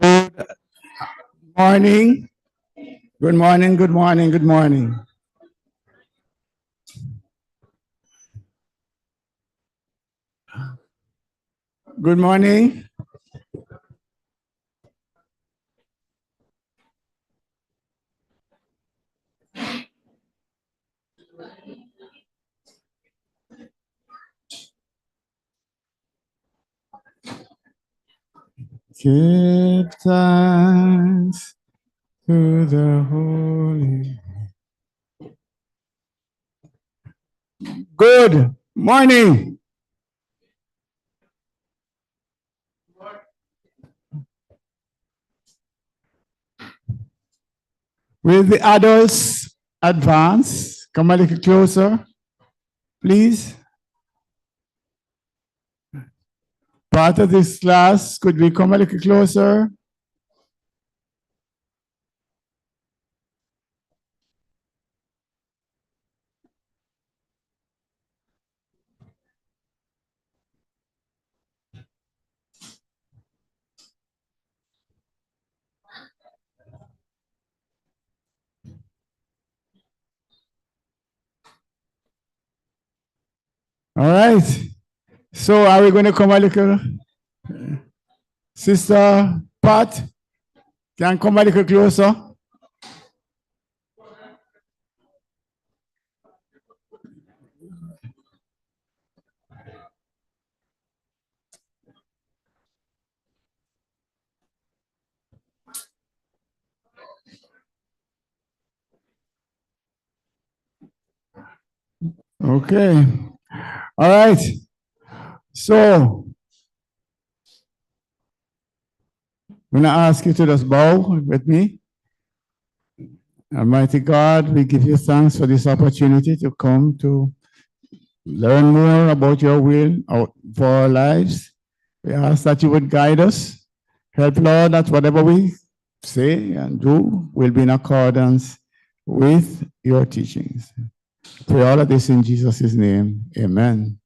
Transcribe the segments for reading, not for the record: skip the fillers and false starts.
Good morning. Good morning, good morning, good morning. Good morning. Give thanks to the Holy. Good morning. Will the adults advance? Come a little closer, please. Part of this class, could we come a little closer? All right. So are we going to come a little? Sister Pat, can come a little closer? Okay. All right. So I'm going to ask you to just bow with me. Almighty God, we give you thanks for this opportunity to come to learn more about your will for our lives. We ask that you would guide us. Help, Lord, that whatever we say and do will be in accordance with your teachings. Pray all of this in Jesus' name. Amen.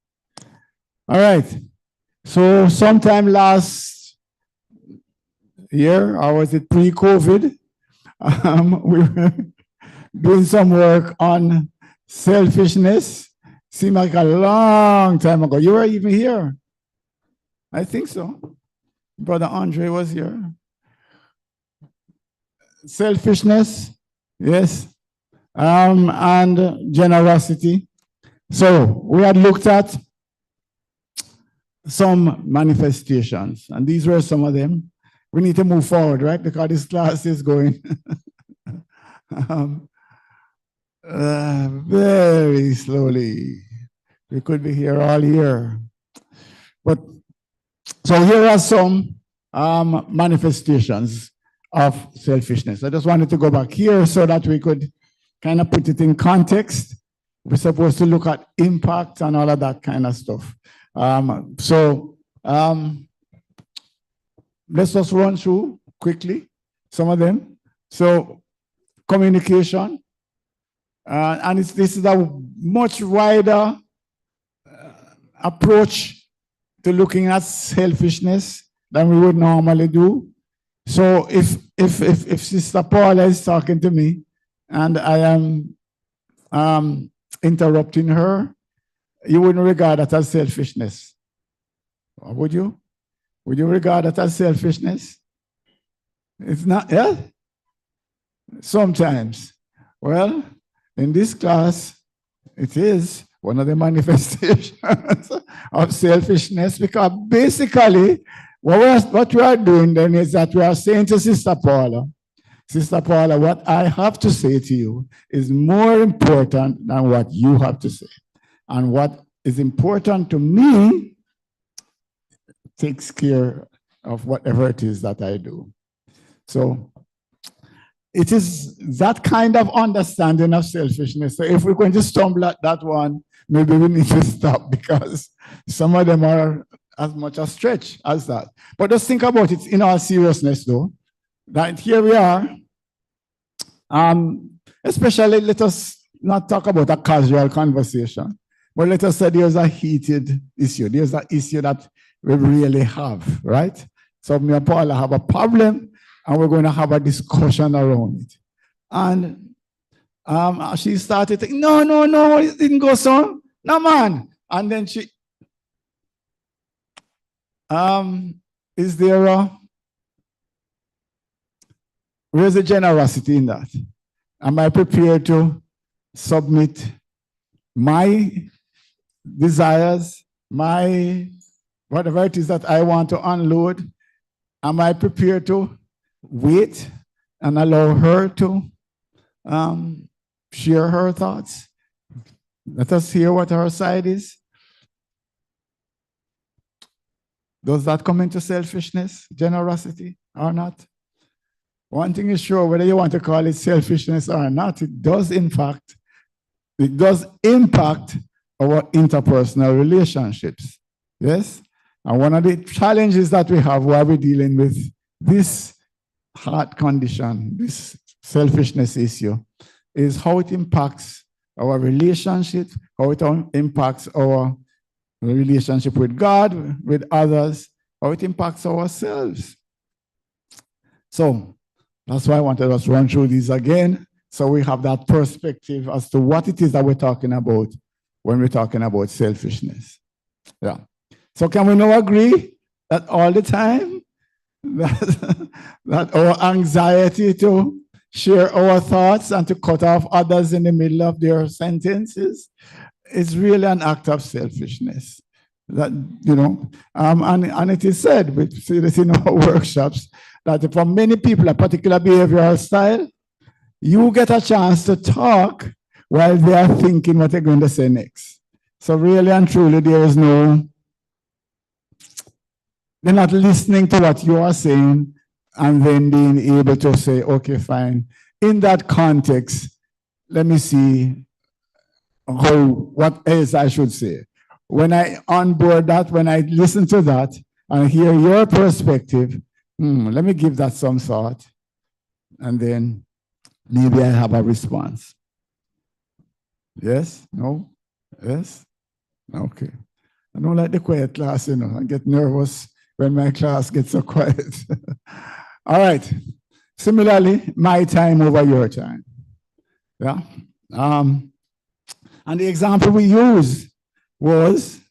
All right. So sometime last year, or was it pre-COVID, we were doing some work on selfishness. Seemed like a long time ago. You were even here. I think so. Brother Andre was here. Selfishness, yes, and generosity. So we had looked at some manifestations, and these were some of them. We need to move forward, right? Because this class is going very slowly. We could be here all year. But so here are some manifestations of selfishness. I just wanted to go back here so that we could kind of put it in context. We're supposed to look at impact and all of that kind of stuff. Let's just run through quickly some of them. So communication, and this is a much wider approach to looking at selfishness than we would normally do. So if Sister Paula is talking to me and I am interrupting her, you wouldn't regard that as selfishness, or would you? Would you regard that as selfishness? It's not, yeah? Sometimes. Well, in this class, it is one of the manifestations of selfishness, because basically what we are doing then is that we are saying to Sister Paula, what I have to say to you is more important than what you have to say. And what is important to me takes care of whatever it is that I do. So it is that kind of understanding of selfishness. So if we're going to stumble at that one, maybe we need to stop, because some of them are as much a stretch as that. But just think about it in all seriousness, though, that here we are. Especially, let us not talk about a casual conversation, but let us say there's a heated issue. There's an issue that we really have, right? So me and Paula have a problem, and we're going to have a discussion around it. And she started thinking, no, it didn't go so. No, man. And then she, is there where's the generosity in that? Am I prepared to submit my desires, my whatever it is that I want to unload? Am I prepared to wait and allow her to share her thoughts? Let us hear what her side is. Does that come into selfishness, generosity, or not? One thing is sure, whether you want to call it selfishness or not, it does impact our interpersonal relationships. Yes? And one of the challenges that we have while we're dealing with this heart condition, this selfishness issue, is how it impacts our relationship, how it impacts our relationship with God, with others, how it impacts ourselves. So that's why I wanted us to run through these again, so we have that perspective as to what it is that we're talking about when we're talking about selfishness. Yeah. So can we now agree that all the time that our anxiety to share our thoughts and to cut off others in the middle of their sentences is really an act of selfishness? That, you know, and it is said, we see this in our workshops, that for many people, a particular behavioral style, you get a chance to talk while they are thinking what they're going to say next. So really and truly, they're not listening to what you are saying and then being able to say, okay, fine. In that context, let me see what else I should say. When I onboard that, when I listen to that and hear your perspective, let me give that some thought, and then maybe I have a response. Yes? No? Yes? Okay. I don't like the quiet class, you know. I get nervous when my class gets so quiet. All right. Similarly, my time over your time. Yeah. And the example we used was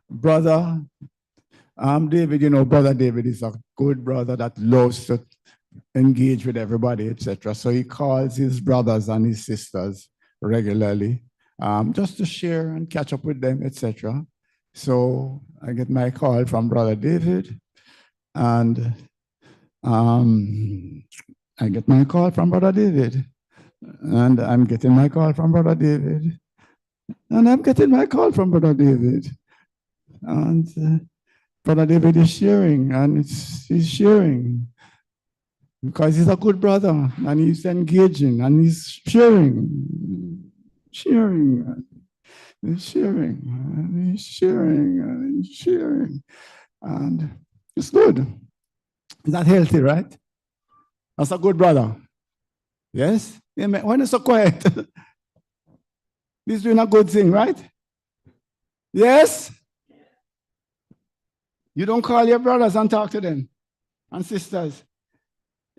Brother David. You know, Brother David is a good brother that loves to engage with everybody, etc. So he calls his brothers and his sisters regularly, just to share and catch up with them, etc. So I get my call from Brother David, and I get my call from Brother David, and I'm getting my call from Brother David, and I'm getting my call from Brother David, and Brother David is sharing, and he's sharing because he's a good brother, and he's engaging, and he's sharing, and sharing, and and it's good. Is that healthy, right? That's a good brother. Yes? Amen. When it's so quiet, he's doing a good thing, right? Yes? You don't call your brothers and talk to them and sisters.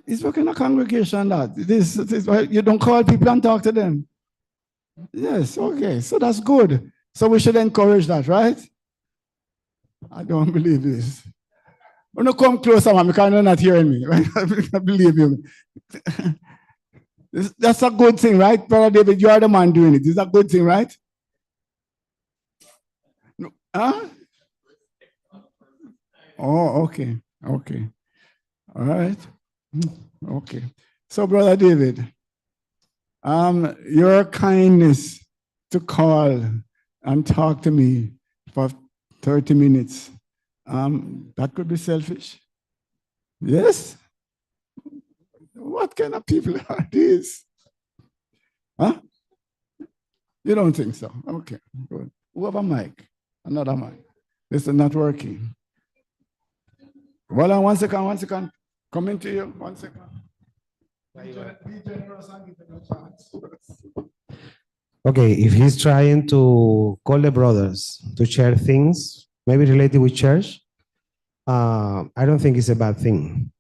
It's working in a congregation that you don't call people and talk to them. Yes, okay. So that's good. So we should encourage that, right? I don't believe this. When you come closer, man, because you're not hearing me. Right? I believe you. That's a good thing, right? Brother David, you are the man doing it. Is that a good thing, right? Huh? Oh, okay. Okay. All right. Okay. So, Brother David, your kindness to call and talk to me for 30 minutes, that could be selfish. Yes? What kind of people are these? Huh? You don't think so? Okay, good. Who have a mic? Another mic. This is not working. Hold on 1 second, 1 second. Coming to you, 1 second. Be generous and give them a chance. Okay, if he's trying to call the brothers to share things, maybe related with church, I don't think it's a bad thing.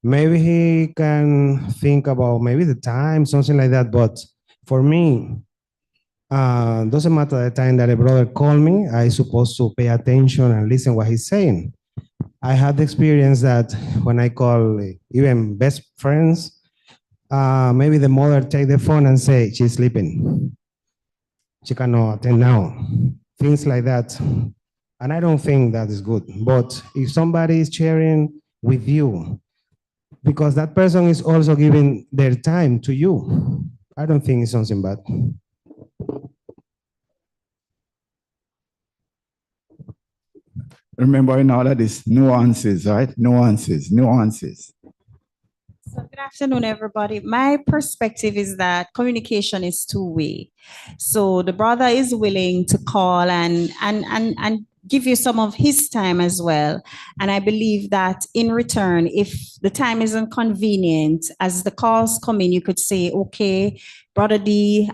Maybe he can think about maybe the time, something like that. But for me, doesn't matter the time that a brother called me, I supposed to pay attention and listen what he's saying. I had the experience that when I call even best friends, maybe the mother take the phone and say she's sleeping. She cannot attend now. Things like that. And I don't think that is good. But if somebody is sharing with you, because that person is also giving their time to you, I don't think it's something bad. Remember in all of this, nuances, right? Nuances. So good afternoon, everybody. My perspective is that communication is two-way. So the brother is willing to call and give you some of his time as well. And I believe that in return, if the time isn't convenient, as the calls come in, you could say, okay, Brother D,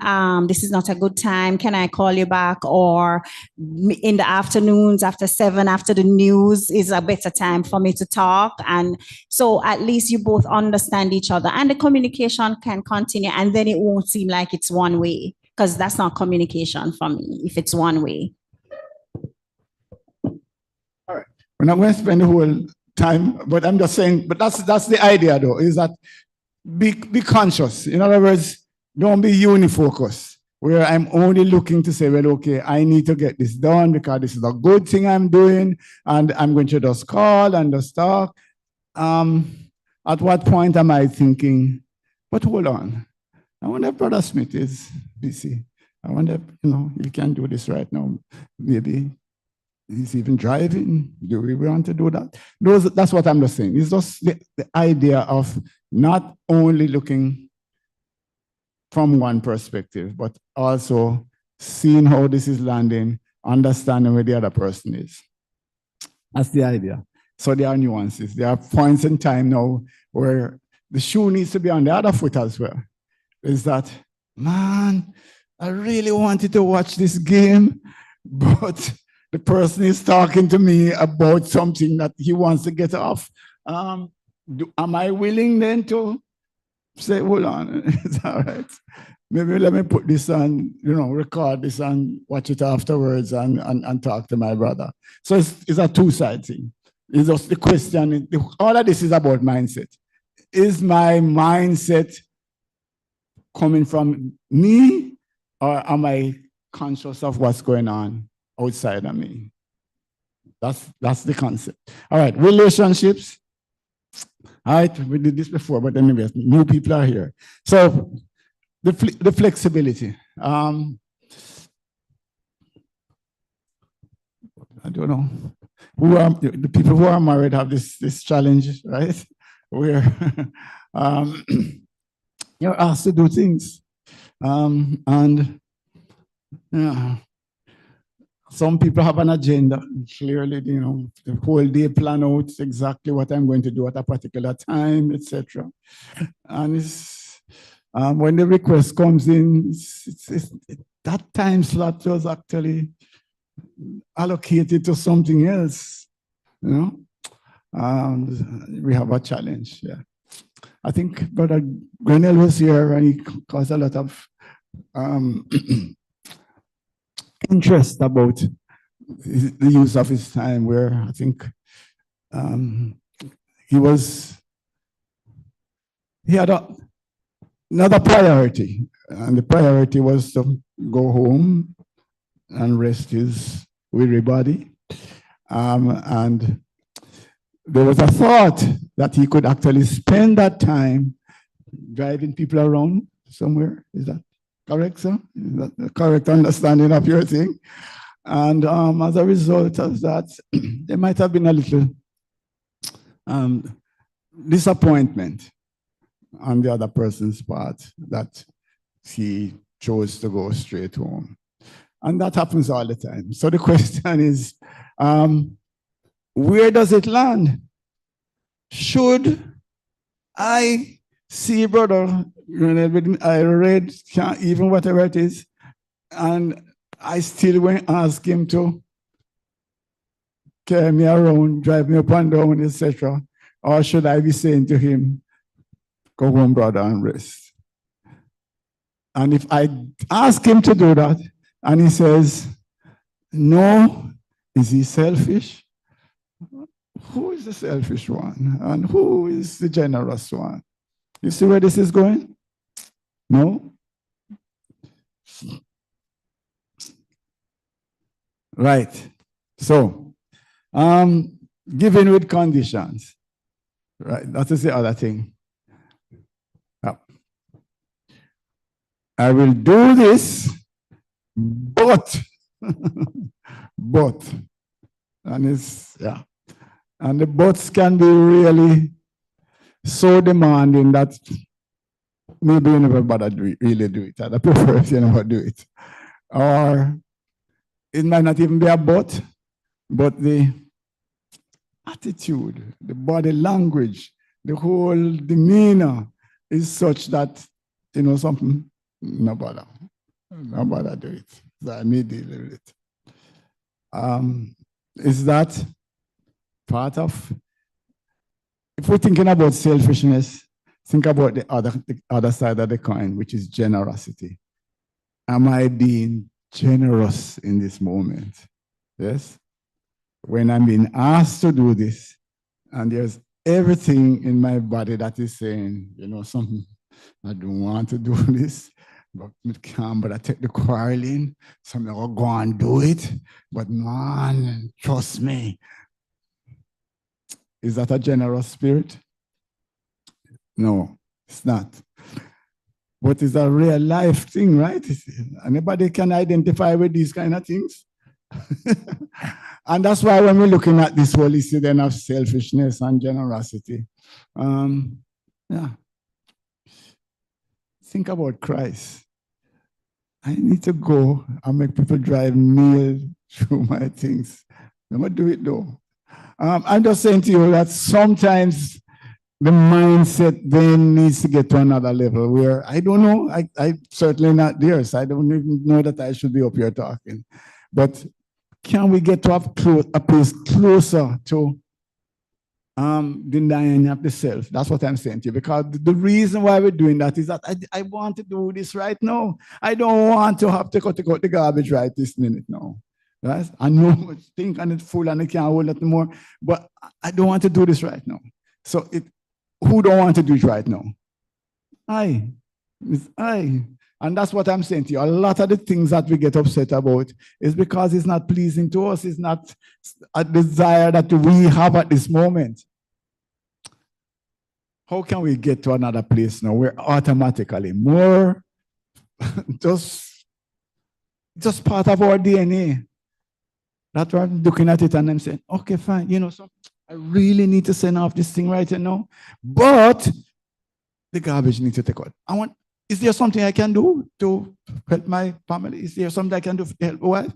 this is not a good time. Can I call you back? Or in the afternoons after 7, after the news is a better time for me to talk. And so at least you both understand each other and the communication can continue, and then it won't seem like it's one way, because that's not communication for me if it's one way. All right. We're not going to spend the whole time, but I'm just saying, but that's the idea though, is that be conscious. In other words, don't be unifocused, where I'm only looking to say, well, okay, I need to get this done because this is a good thing I'm doing, and I'm going to just call and just talk. At what point am I thinking, but hold on, I wonder if Brother Smith is busy. I wonder if, he can do this right now. Maybe he's even driving. Do we want to do that? That's what I'm just saying. It's just the idea of not only looking from one perspective, but also seeing how this is landing, understanding where the other person is. That's the idea. So there are nuances. There are points in time now where the shoe needs to be on the other foot as well. Is that, man, I really wanted to watch this game, but the person is talking to me about something that he wants to get off. Am I willing then to say, hold on, it's all right. Maybe let me put this on, record this and watch it afterwards and talk to my brother. So it's a two-side thing. It's just the question, all of this is about mindset. Is my mindset coming from me, or am I conscious of what's going on outside of me? That's the concept. All right, relationships. All right, we did this before, but anyway, new people are here. So the flexibility. I don't know. The people who are married have this challenge, right? Where you're asked to do things. And some people have an agenda. Clearly, the whole day plan out exactly what I'm going to do at a particular time, etc. And when the request comes in, that time slot was actually allocated to something else. We have a challenge. Yeah, I think Brother Grenell was here and he caused a lot of interest about the use of his time, where I think he had another priority, and the priority was to go home and rest his weary body. And there was a thought that he could actually spend that time driving people around somewhere. Is that correct, sir? Is that the correct understanding of your thing? And as a result of that, there might have been a little disappointment on the other person's part that he chose to go straight home. And that happens all the time. So the question is, where does it land? Should I see, brother, I read even whatever it is, and I still won't ask him to carry me around, drive me up and down, etc. Or should I be saying to him, go home, brother, and rest? And if I ask him to do that, and he says, no, is he selfish? Who is the selfish one? And who is the generous one? You see where this is going? No? Right. So, giving with conditions. Right. That is the other thing. Yeah. I will do this, but, and it's, yeah. And the buts can be really so demanding that maybe you never bother really do it. I prefer if you never do it. Or it might not even be a but the attitude, the body language, the whole demeanor is such that, something, no bother do it. So I need to deal with it. Is that part of, if we're thinking about selfishness, think about the other side of the coin, which is generosity. Am I being generous in this moment? Yes? When I'm being asked to do this, and there's everything in my body that is saying, something, I don't want to do this, but I take the quarreling, so I'm going to go and do it. But man, trust me. Is that a generous spirit? No, it's not. But it's a real life thing, right? Anybody can identify with these kind of things. And that's why when we're looking at this whole issue then of selfishness and generosity, yeah. Think about Christ. I need to go and make people drive mail through my things. I'm going to do it though. I'm just saying to you that sometimes the mindset then needs to get to another level where I don't know, I certainly not there, so I don't even know that I should be up here talking. But can we get to a place closer to denying of the self? That's what I'm saying to you. Because the reason why we're doing that is that I want to do this right now. I don't want to have to cut the garbage right this minute now. Right? I know it's think and it's full and I can't hold it anymore, but I don't want to do this right now. So who don't want to do it right now? It's I. And that's what I'm saying to you. A lot of the things that we get upset about is because it's not pleasing to us. It's not a desire that we have at this moment. How can we get to another place now where automatically more just part of our DNA? That's why I'm looking at it and I'm saying, okay, fine. You know, so I really need to send off this thing right now, but the garbage needs to take out. Is there something I can do to help my family? Is there something I can do to help my wife?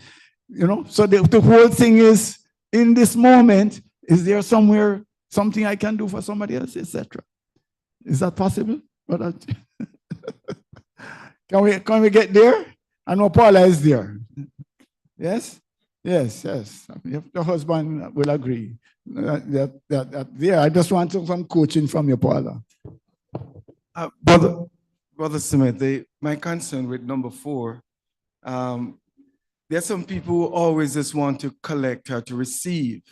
You know, so the whole thing is, in this moment, is there somewhere something I can do for somebody else, etc.? Is that possible? Can we get there? I know Paula is there. Yes? Yes. The husband will agree. Yeah, I just want some coaching from you, Paula. Brother Smith, my concern with number 4, there's some people who always just want to collect or to receive.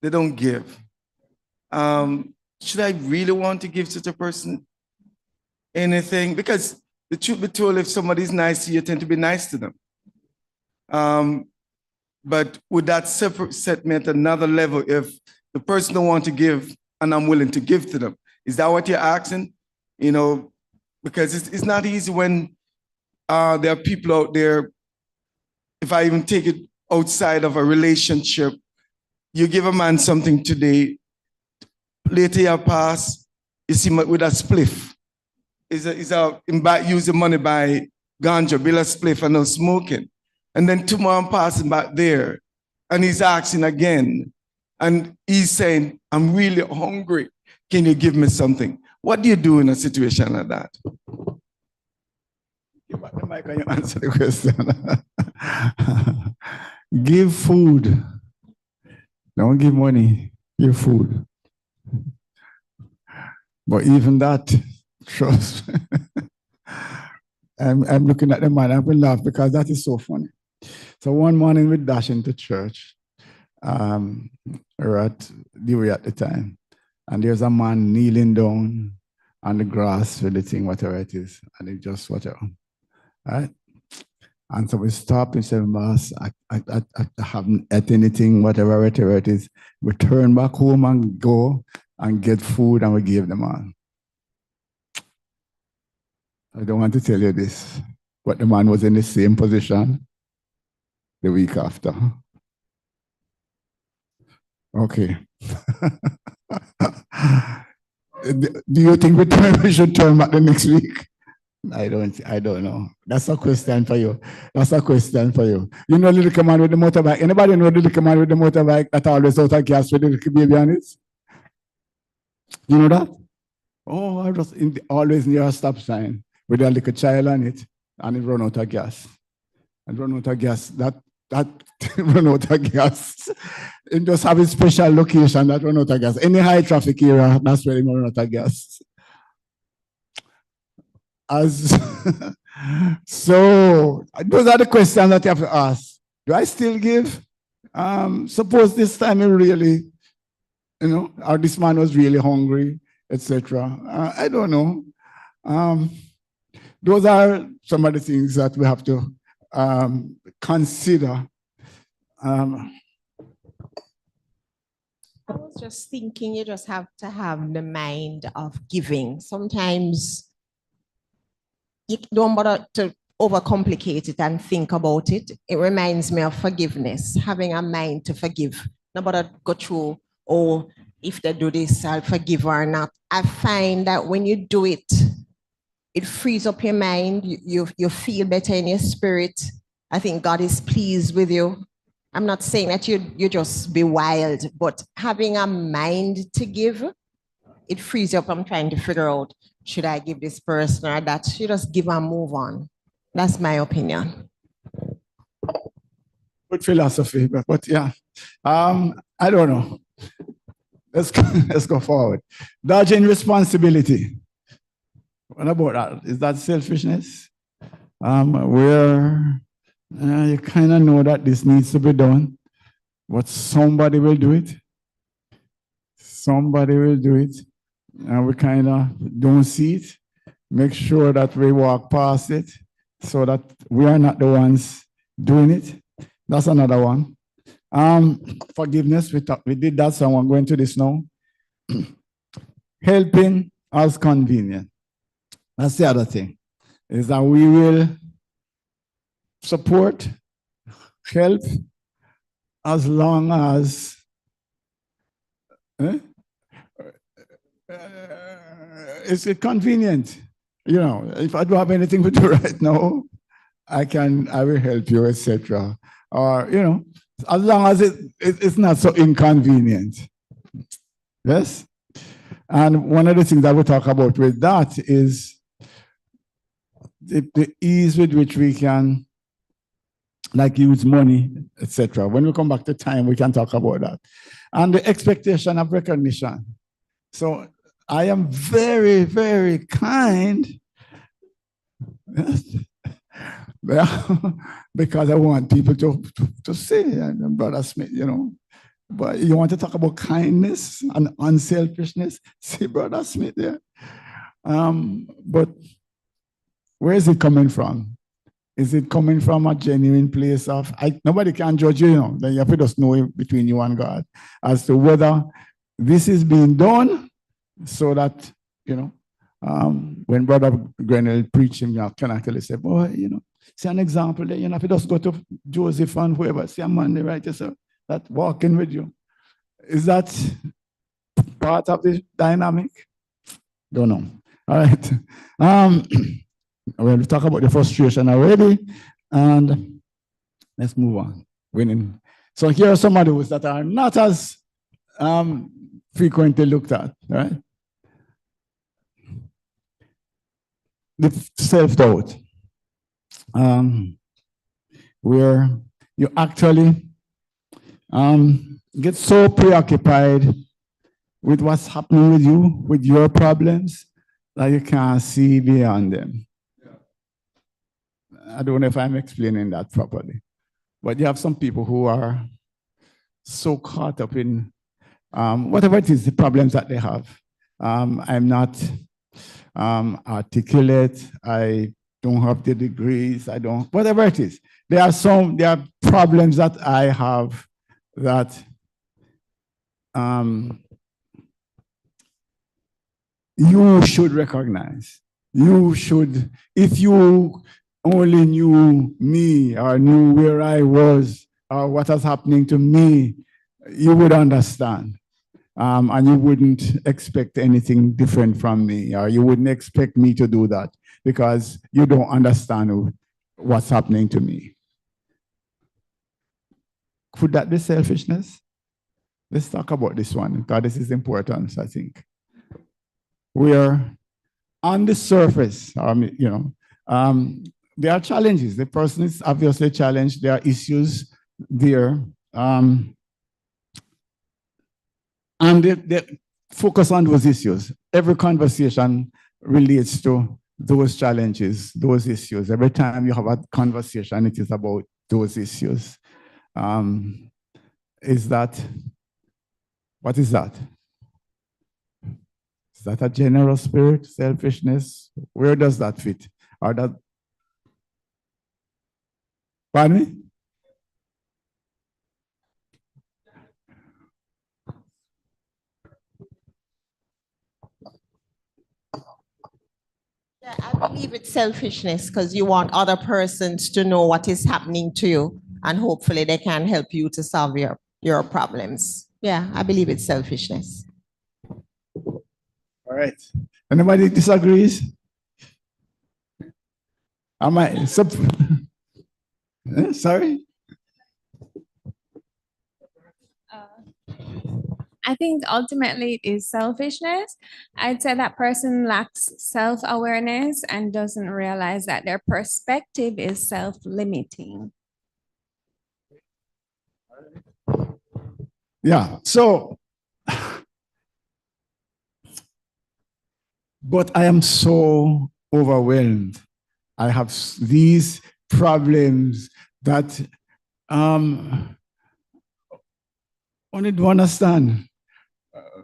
They don't give. Should I really want to give such a person anything? Because the truth be told, if somebody's nice to you, you tend to be nice to them. But would that set me at another level if the person don't want to give and I'm willing to give to them? Is that what you're asking? You know, because it's not easy when there are people out there. If I even take it outside of a relationship, you give a man something today, later you pass, you see with a spliff. Use the money by ganja, bill a spliff and no smoking. And then tomorrow I'm passing back there and he's asking again. And he's saying, I'm really hungry. Can you give me something? What do you do in a situation like that? Give back the mic and you answer the question. Give food. Don't give money. Give food. But even that, trust. I'm looking at the man. I will laugh because that is so funny. So one morning we dash into church. We're at Dewey at the time. And there's a man kneeling down on the grass with the thing, whatever it is. And it just whatever. Right? And so we stopped and said, Mass, I haven't ate anything, whatever it is. We turn back home and go and get food and we gave the man. I don't want to tell you this, but the man was in the same position the week after. Okay. Do you think we should turn back the next week? I don't know. That's a question for you. You know the little man with the motorbike? Anybody know the little man with the motorbike that always out of gas with the little baby on it? You know that? Oh, I was always near a stop sign with a little child on it and it run out of gas. And run out of gas. That run out of gas. It just have a special location that run out of gas. Any high traffic area, that's where they run out of gas. So those are the questions that you have to ask. Do I still give? Suppose this time it really, or this man was really hungry, etc. I don't know. Those are some of the things that we have to consider. I was just thinking you just have to have the mind of giving. Sometimes you don't bother to overcomplicate it and think about it. It reminds me of forgiveness, having a mind to forgive. No bother go through, oh, if they do this, I'll forgive or not. I find that when you do it it frees up your mind. You feel better in your spirit. I think God is pleased with you. I'm not saying that you just be wild, but having a mind to give, it frees you up. I'm trying to figure out, should I give this person or that? You just give and move on. That's my opinion. Good philosophy, but yeah. I don't know. Let's go forward. Dodging responsibility. What about that? Is that selfishness? Where you kind of know that this needs to be done, but somebody will do it. Somebody will do it, and we kind of don't see it. Make sure that we walk past it so that we are not the ones doing it. That's another one. Forgiveness, we did that, so I'm going to this now. Helping as convenient. That's the other thing, is that we will support, help, as long as it's convenient. You know, if I don't have anything to do right now, I will help you, etc. Or, you know, as long as it's not so inconvenient. Yes? And one of the things that we talk about with that is the ease with which we can, like, use money, etc. When we come back to time, we can talk about that. And the expectation of recognition. So I am very, very kind. Yes. Because I want people to say, Brother Smith, you know. But you want to talk about kindness and unselfishness? See, Brother Smith there. But where is it coming from? Is it coming from a genuine place of, nobody can judge you, you know. Then you have to just know between you and God as to whether this is being done so that, you know, when Brother Grenell preached him, you can actually say, boy, you know, see an example there, you know, if you just go to Joseph and whoever, see a man there, right, yourself, that walking with you. Is that part of the dynamic? Don't know. All right. We'll talk about the frustration already, and let's move on. Winning. So here are some others that are not as frequently looked at, right? The self-doubt, where you actually get so preoccupied with what's happening with you, with your problems, that you can't see beyond them. I don't know if I'm explaining that properly, but you have some people who are so caught up in whatever it is, the problems that they have. I'm not articulate, I don't have the degrees, I don't, whatever it is. There are problems that I have that you should recognize. You should, if you only knew me or knew where I was or what was happening to me, you would understand. And you wouldn't expect anything different from me, or you wouldn't expect me to do that because you don't understand what's happening to me. Could that be selfishness? Let's talk about this one, because this is important, I think. We are on the surface, you know, there are challenges. The person is obviously challenged. There are issues there. And they focus on those issues. Every conversation relates to those challenges, those issues. Every time you have a conversation, it is about those issues. What is that? Is that a general spirit, selfishness? Where does that fit? Or that, pardon me? Yeah, I believe it's selfishness because you want other persons to know what is happening to you, and hopefully they can help you to solve your problems. Yeah, I believe it's selfishness. All right. Anybody disagrees? Am I? Sorry? I think ultimately it is selfishness. I'd say that person lacks self-awareness and doesn't realize that their perspective is self-limiting. Yeah. So, but I am so overwhelmed. I have these problems that only do understand.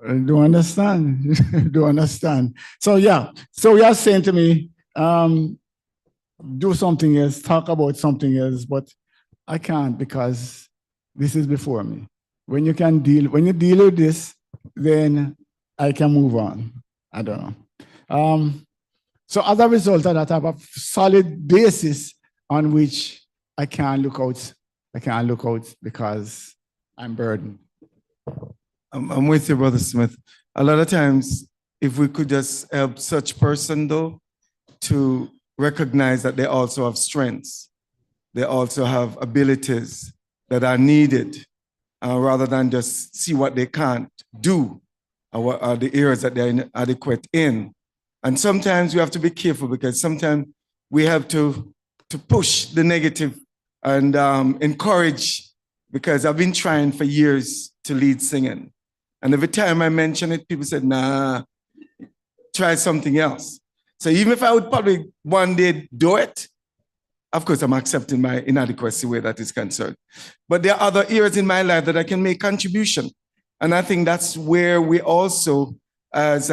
Do understand. Do understand. So yeah. So you are saying to me, do something else, talk about something else, but I can't because this is before me. When you deal with this, then I can move on. I don't know. So as a result of that, I have a solid basis on which I can't look out. I can't look out because I'm burdened. I'm with you, Brother Smith. A lot of times, if we could just help such person, though, to recognize that they also have strengths, they also have abilities that are needed, rather than just see what they can't do or what are the areas that they're inadequate in. And sometimes we have to be careful because sometimes we have to push the negative and encourage, because I've been trying for years to lead singing. And every time I mention it, people said, nah, try something else. So even if I would probably one day do it, of course, I'm accepting my inadequacy where that is concerned. But there are other areas in my life that I can make contribution. And I think that's where we also, as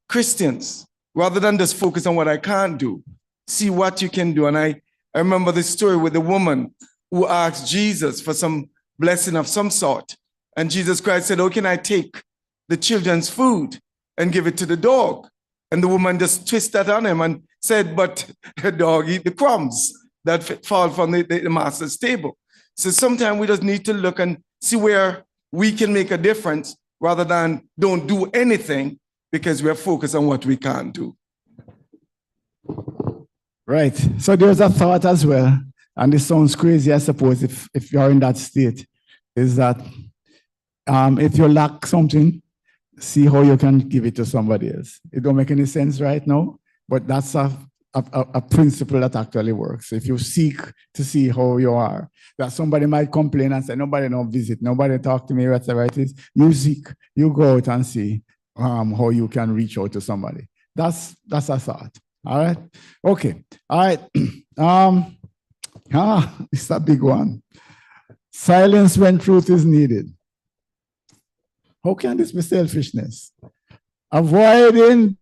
Christians, rather than just focus on what I can't do, see what you can do. And I remember the story with the woman who asked Jesus for some blessing of some sort. And Jesus Christ said, "Oh, can I take the children's food and give it to the dog?" And the woman just twisted that on him and said, "But the dog eat the crumbs that fall from the master's table." So sometimes we just need to look and see where we can make a difference rather than don't do anything because we're focused on what we can't do. Right. So there's a thought as well, and this sounds crazy, I suppose, if you're in that state, is that if you lack something, see how you can give it to somebody else. It don't make any sense right now, but that's a principle that actually works. If you seek to see how you are, that somebody might complain and say, nobody don't visit, nobody talk to me, whatever it is. You seek, you go out and see how you can reach out to somebody. That's a thought. All right. Okay. All right. It's a big one. Silence when truth is needed. How can this be selfishness? Avoiding